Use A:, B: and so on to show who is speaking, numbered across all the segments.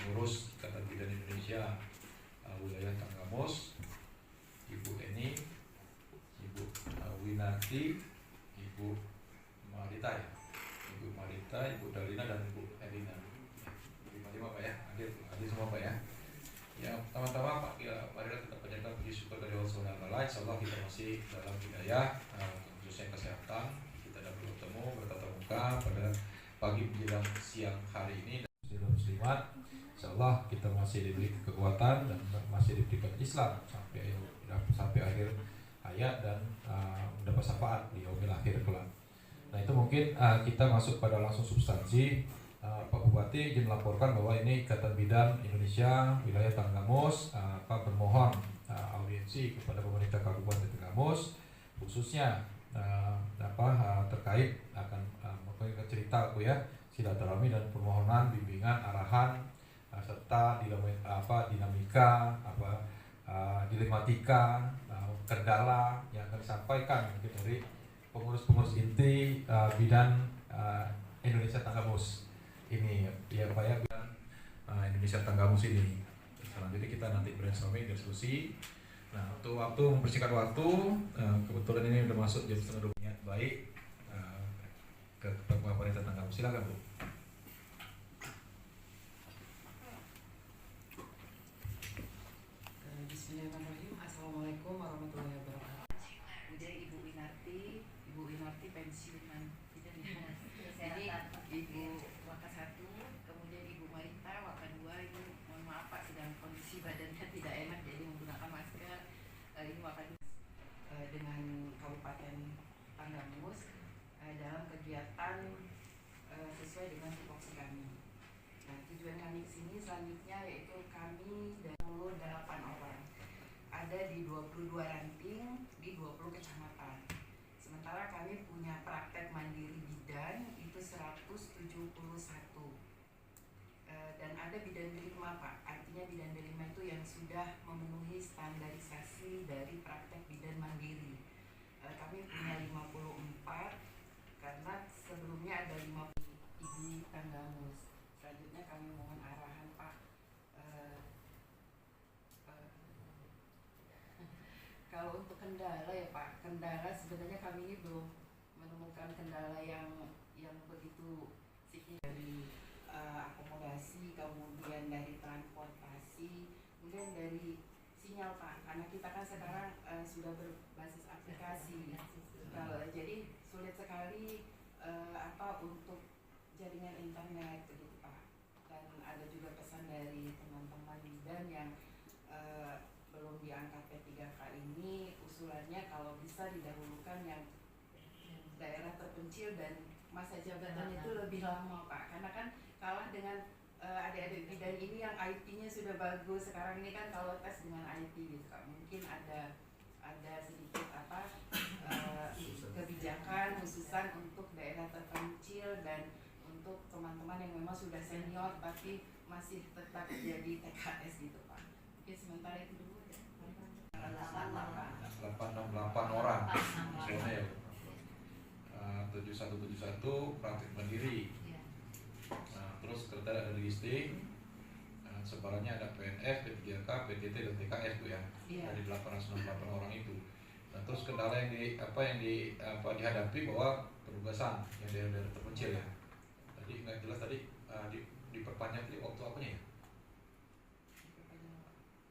A: pengurus Ikatan Bidan Indonesia wilayah Tanggamus, Ibu Eni, Ibu Winarti, Ibu Marita ya, Ibu Marita, Ibu Dalina dan Ibu Elina. Lima Pak ya, hadir semua Pak ya. Ya teman-teman Pak, ya, marilah kita panjatkan puji syukur dari Allah Subhanahu wa Ta'ala. Insyaallah kita masih dalam hidayah, khususnya kesehatan. Kita dapat bertemu bertatap muka pada pagi menjelang siang hari ini. Dan muslimat, insyaallah kita masih diberi kekuatan dan masih diberikan Islam sampai akhir hayat dan mendapat syafaat di yaumil akhir kelak. Nah itu mungkin kita masuk pada langsung substansi. Pak Bupati izin melaporkan bahwa ini Ikatan Bidan Indonesia wilayah Tanggamus bermohon audiensi kepada pemerintah Kabupaten Tanggamus khususnya terkait akan cerita aku ya silaturahmi dan permohonan bimbingan arahan serta dinamika dilematika kendala yang akan disampaikan dari pengurus-pengurus inti bidan Indonesia Tanggamus ini ya Pak ya, Indonesia Tanggamus ini. Selanjutnya kita nanti brainstorming diskusi. Nah untuk waktu membersihkan waktu, kebetulan ini sudah masuk jam 11:30 baik ke pemerintah Tanggamus. Silakan Bu.
B: Bismillahirrahmanirrahim. Assalamualaikum warahmatullahi wabarakatuh. Udah Ibu Winarti pensiunan tidak ya. Jadi Ibu Waka 1, kemudian Ibu Marita Waka 2. Ini mohon maaf Pak, sedang kondisi badannya tidak enak jadi menggunakan masker. Ini Waka 2 dengan Kabupaten Tanggamus dalam kegiatan sesuai dengan tupoksi kami. Nah, tujuan kami ke sini selanjutnya yaitu kami dari 28 orang. Ada di 22 ranting di 20 kecamatan. Sementara kami punya praktek mandiri bidan itu 171. Dan ada bidan delima Pak. Artinya bidan delima itu yang sudah memenuhi standarisasi dari praktek bidan mandiri. Kami punya 54 karena sebelumnya ada 50 di Tanggamus. Selanjutnya kami mohon arahan Pak. Kalau untuk kendala ya Pak, kendala sebenarnya kami ini belum menemukan kendala yang begitu signifikan dari akomodasi, kemudian dari transportasi, kemudian dari sinyal Pak. Karena kita kan sekarang sudah berbasis aplikasi, jadi sulit sekali untuk jaringan internet begitu Pak. Dan ada juga pesan dari teman-teman bidan yang belum diangkat P3K ini, usulannya kalau bisa didahulukan yang daerah terpencil dan masa jabatannya itu lebih lama Pak, karena kan kalah dengan adik-adik bidan ini yang IT-nya sudah bagus. Sekarang ini kan kalau tes dengan IT gitu Pak, mungkin ada sedikit kebijakan khususan untuk daerah terpencil dan untuk teman-teman yang memang sudah senior tapi masih tetap jadi TKS gitu Pak. Mungkin sementara itu dulu ya.
A: 88 orang misalnya ya, 7171 praktik mandiri. Nah, terus sekretariat ada listing, sebarannya ada PNS, P3K, PTT dan TKS Bu ya. Dari 868 orang itu. Nah, terus kendala yang dihadapi bahwa penugasan yang daerah terpencil ya. Tadi nggak jelas tadi diperpanjang tadi waktu apanya ya?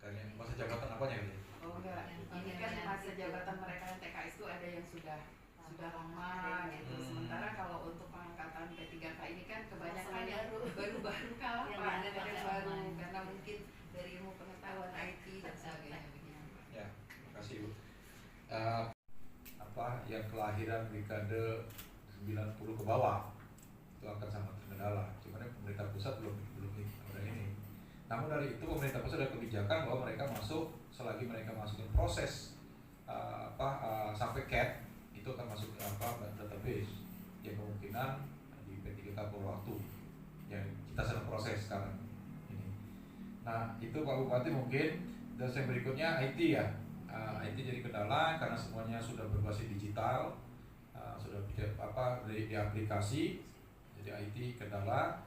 A: Karena masa jabatan apanya gitu?
B: Oh enggak, ini kan masa jabatan mereka yang TKS itu ada yang sudah lama gitu. Sementara kalau untuk pengangkatan P3K ini kan kebanyakan yang baru-baru kalah Pak, ada yang baru karena mungkin dari ilmu pengetahuan IT dan sebagainya begitu.
A: Ya, terima kasih Bu. Yang kelahiran dekade 90 ke bawah itu akan sangat terkendala. Cuman pemerintah pusat belum ada ini. Namun dari itu pemerintah pusat ada kebijakan bahwa mereka masuk selagi mereka masukin proses sampai CAT itu akan masuk ke database yang kemungkinan di P3K waktu yang kita sedang proses sekarang ini. Nah itu Pak Bupati mungkin. Dan yang berikutnya IT ya. IT jadi kendala karena semuanya sudah berbasis digital, sudah di aplikasi, jadi IT kendala.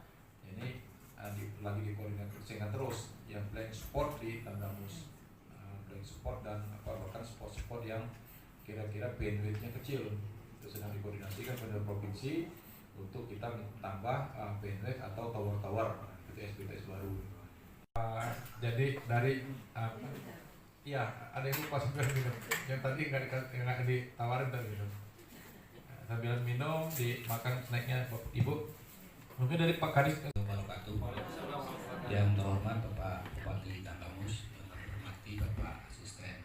A: Ini lagi dikoordinasikan terus yang blank spot di Tanggamus, blank spot dan bahkan spot-spot yang kira-kira bandwidth-nya kecil itu sedang dikoordinasikan pada provinsi untuk kita tambah bandwidth atau tower-tower BTS baru. Jadi dari iya ada yang lupa sambil minum yang tadi nggak ditawarin tadi minum, sambil minum dimakan snacknya ibu mungkin dari Pak Kadis.
C: Yang terhormat Bapak Bupati Tanggamus, yang terhormati Bapak Asisten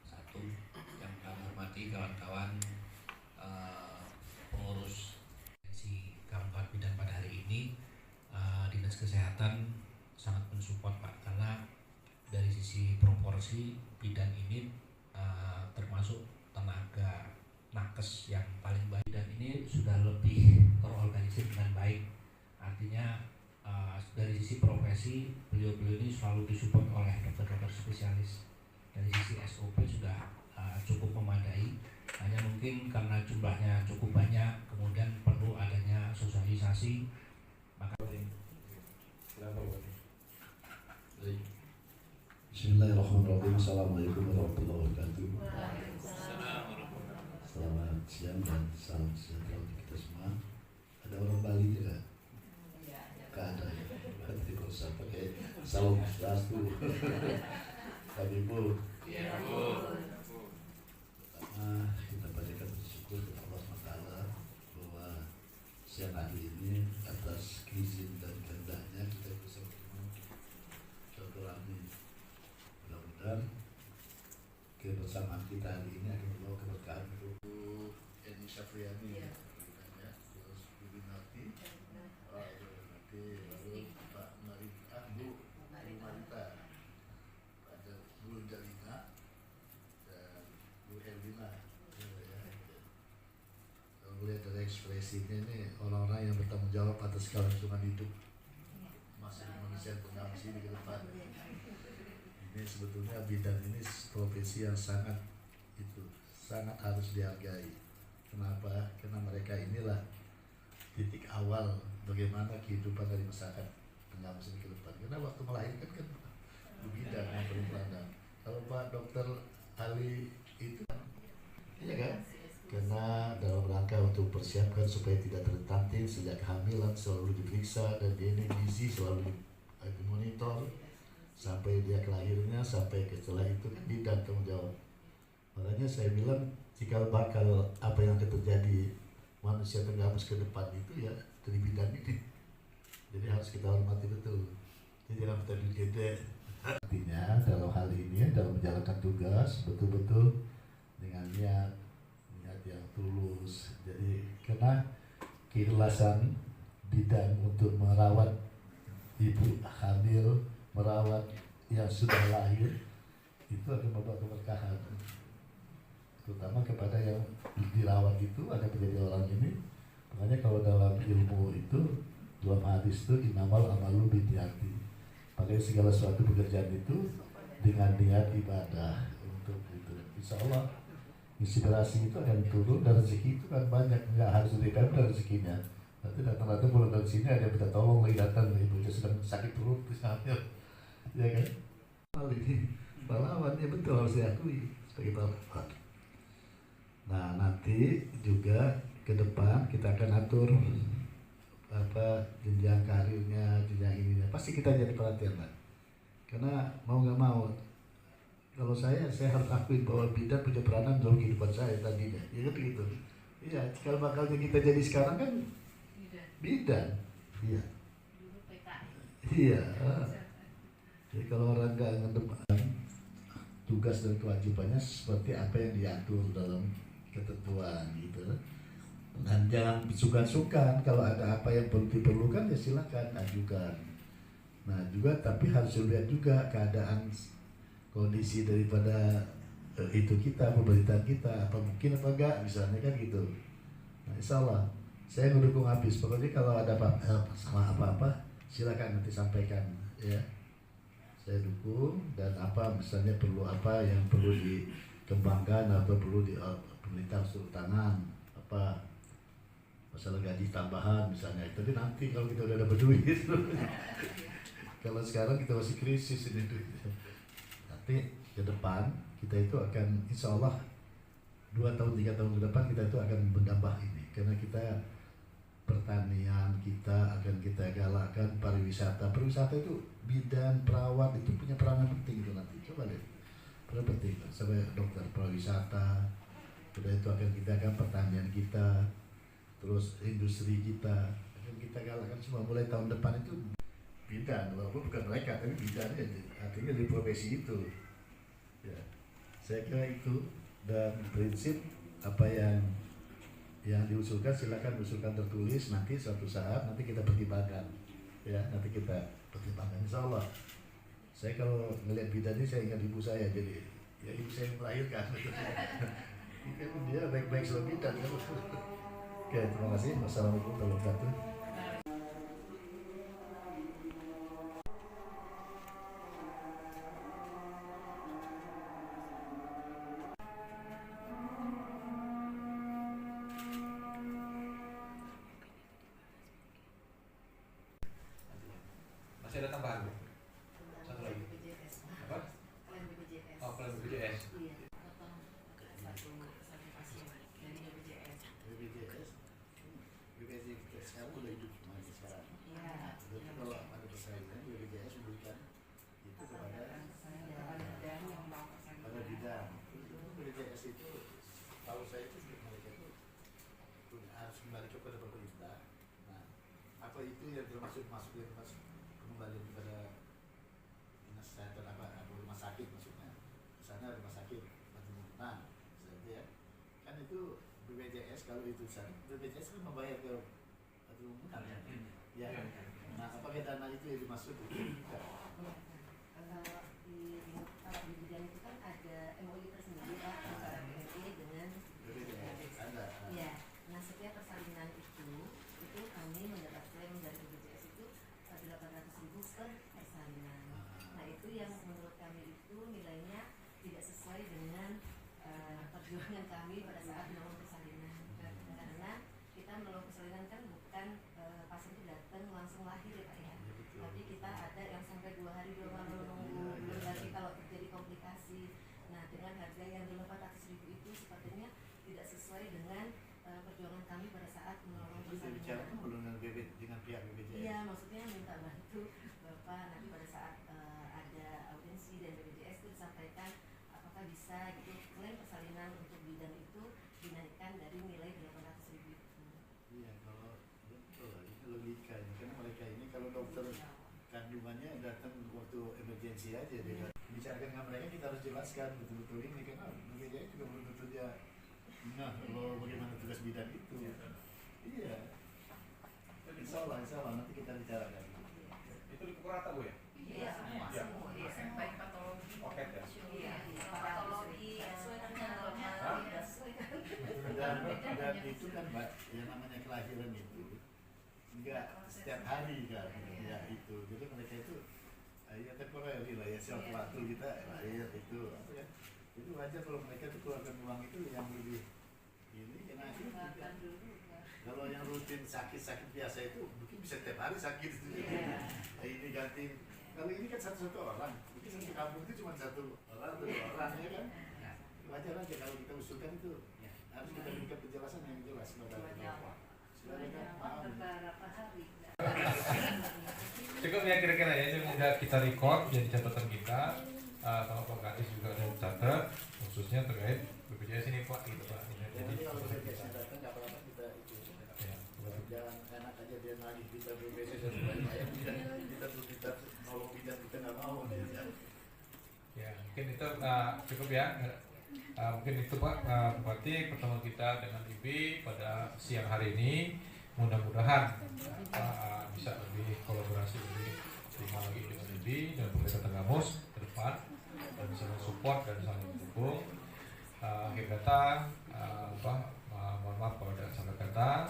C: 1, yang kami hormati kawan-kawan pengurus si Kabupaten Bidan pada hari ini, Dinas Kesehatan sangat mensupport Pak, karena dari sisi proporsi bidan ini termasuk tenaga nakes yang paling baik, dan ini sudah lebih terorganisir dengan baik. Artinya dari sisi profesi beliau-beliau ini selalu disupport oleh dokter-dokter spesialis. Dari sisi SOP sudah cukup memadai, hanya mungkin karena jumlahnya cukup banyak kemudian perlu adanya sosialisasi. Maka
D: Bismillahirrahmanirrahim. Assalamualaikum warahmatullahi wabarakatuh. Selamat siang dan salam sejahtera untuk kita semua. Ada orang Bali juga? Gak ada ya. Berarti kalau saya pakai salam swastiastu. Kami Bu. Pertama kita panjatkan bersyukur kepada Allah SWT bahwa siang hari ini atas izin dan kehendaknya kita bisa bertemu silaturahmi. Mudah-mudahan kebersamaan kita hari ini akan membawa keberkahan untuk Eni Syafriani, terus Bibi Nati, lalu Pak Marita, Bu Marita, ada Bu Jalina dan Bu Elvina. Kalau melihat dari ekspresinya ini orang-orang yang bertanggung jawab atas kelangsungan hidup masa manusia Tanggamus ini ke depan. Ini sebetulnya bidan ini profesi yang sangat harus dihargai. Kenapa? Karena mereka inilah titik awal bagaimana kehidupan dari masyarakat Tanggamus ini ke depan. Karena waktu melahirkan kan bidan yang paling peranan. Kalau Pak Dokter Ali itu, iya kan? Karena dalam rangka untuk persiapkan supaya tidak tertanting sejak kehamilan selalu diperiksa dan DNA gizi selalu dimonitor sampai dia kelahirnya, sampai ke setelah itu kan bidan tanggung jawab. Makanya saya bilang jika bakal apa yang akan terjadi manusia Tanggamus ke depan itu ya dari bidan ini. Jadi harus kita hormati betul. Jadi jangan kita gede. Artinya dalam hal ini dalam menjalankan tugas betul-betul dengan niat yang tulus. Jadi karena keikhlasan bidan untuk merawat ibu hamil, merawat yang sudah lahir itu akan membawa keberkahan, terutama kepada yang dirawat itu akan menjadi orang ini. Makanya kalau dalam ilmu itu dalam hadis itu innamal amalu binniyati, makanya segala suatu pekerjaan itu dengan niat ibadah untuk itu. Insya Allah inspirasi itu akan turun dan rezeki itu kan banyak, nggak harus dari kamu dan rezekinya. Nanti datang-datang pulang dari sini ada yang minta tolong lagi datang, ibunya sedang sakit perut misalnya, ya kan? Hal ini pahlawannya betul harus diakui sebagai pahlawan. Nah nanti juga ke depan kita akan atur apa jenjang karirnya, jenjang ininya. Pasti kita jadi perhatian lah. Karena mau nggak mau, kalau saya harus akuin bahwa bidan punya peranan dalam kehidupan saya tadinya. Ya kan begitu. Iya, kalau bakalnya kita jadi sekarang kan bidan. Iya. Iya. Jadi kalau orang nggak ngedepan tugas dan kewajibannya seperti apa yang diatur dalam ketentuan gitu. Dan jangan sungkan-sungkan, kalau ada apa yang diperlukan ya silakan ajukan. Nah juga tapi harus dilihat juga keadaan kondisi daripada itu kita, pemerintahan kita, apa mungkin apa enggak misalnya kan gitu. Nah insya Allah saya mendukung habis. Pokoknya kalau ada masalah apa-apa silakan nanti sampaikan ya. Saya dukung, dan apa misalnya perlu apa yang perlu dikembangkan atau perlu di pemerintah turun tangan apa masalah gaji tambahan misalnya, itu nanti kalau kita udah dapat duit. Kalau sekarang kita masih krisis ini duitnya. Nanti ke depan kita itu akan insya Allah 2 tahun 3 tahun ke depan kita itu akan menambah ini, karena kita pertanian kita akan kita galakkan, pariwisata itu bidan perawat itu punya peranan penting itu nanti, coba lihat peran penting sampai dokter pariwisata, sudah itu akan kita akan pertanian kita, terus industri kita akan kita galakkan semua mulai tahun depan itu bidan, walaupun bukan mereka tapi bidan artinya di profesi itu ya. Saya kira itu, dan prinsip apa yang diusulkan silakan usulkan tertulis, nanti suatu saat nanti kita pertimbangkan ya, nanti kita pertimbangkan insya Allah. Saya kalau ngelihat bidan ini saya ingat ibu saya, jadi ya ibu saya yang melahirkan. Dia baik-baik sama bidan kan. Oke, terima kasih. Wassalamualaikum warahmatullahi wabarakatuh.
A: Masih ada tambahan, Bu? Satu lagi.
B: BPJS.
A: Apa?
B: Klaim BPJS.
A: Oh, klaim BPJS.
B: Iya, potong satu pasien dari BPJS.
D: BPJS sekarang udah hidup semuanya sekarang.
B: Iya.
D: Berarti kalau ada persaingan BPJS berikan itu kepada
B: Dan yang mau
D: pada bidang. BPJS itu tahu saya itu mereka itu harus kembali kepada pemerintah. Nah, apa itu yang termasuk kembali kepada dinas kesehatan atau rumah sakit maksudnya. Misalnya rumah sakit Batu seperti ya. Kan itu BPJS kalau itu BPJS kan membayar ke Batu ya. Nah, apakah dana itu yang dimaksud itu?
B: Kalau di bidang itu kan ada MOU tersendiri Pak antara BPJS dengan
D: BPJS ada.
B: ya. Nah, setiap persalinan itu kami mendapat klaim dari BPJS itu 800.000 per persalinan. Nah, itu yang menurut kami itu nilainya tidak sesuai dengan perjuangan kami pada saat melakukan persalinan. Karena kita melakukan persalinan kan bukan pasien itu datang langsung lahir ya Pak ya. Tapi kita ada yang sampai 2 hari 2 malam menunggu, belum lagi kalau terjadi komplikasi. Nah, dengan harga yang 800.000 itu sepertinya tidak sesuai dengan perjuangan kami pada saat melakukan persalinan.
D: Dengan pihak BPJS.
B: Iya, maksudnya minta bantu Bapak nanti pada saat ada audiensi dan BPJS itu disampaikan apakah bisa gitu klaim persalinan untuk bidang itu dinaikkan dari nilai 800.000 itu.
D: Iya, kalau betul ini logika ini, karena mereka ini kalau dokter kandungannya datang waktu emergensi aja dia bicarakan dengan mereka, kita harus jelaskan betul-betul ini karena BPJS juga betul-betul dia bagaimana tugas bidang itu. Iya. Insya Allah nanti kita bicarakan.
A: Itu dipukul rata, Bu ya?
B: Iya, semua. Iya, baik patologi.
A: Oke ya.
B: Iya, patologi sesuai dengan
D: Dan itu kan Mbak, yang namanya kelahiran itu enggak setiap hari kan, ya itu. Jadi mereka itu ya temporary lah ya, sewaktu waktu kita lahir itu apa ya. Itu wajar kalau mereka itu keluarkan uang itu yang lebih ini karena kalau yang rutin sakit biasa itu mungkin bisa setiap hari sakit itu. Ini ganti, kalau ini kan satu orang, mungkin satu kampung itu cuma 1 orang atau 2 orang ya kan. Wajar aja kalau kita usulkan itu harus kita berikan penjelasan yang jelas kepada mereka.
A: Cukup ya kira-kira ya, ini udah kita record jadi catatan kita. Sama Pak Kadis juga ada catat khususnya terkait BPJS ini Pak gitu Pak.
D: Jadi kalau BPJS datang nggak apa-apa kita itu. Jangan enak aja dia nagih kita BPJS dan bayar kita nolong bidan kita nggak mau dia.
A: Ya mungkin itu cukup ya. Mungkin itu Pak Bupati pertemuan kita dengan IB pada siang hari ini. Mudah-mudahan bisa lebih kolaborasi lebih terima lagi dengan IB dan pemerintah Tenggamus ke depan dan bisa mensupport dan saling mendukung. Akhir kata mohon maaf kalau ada salah kata.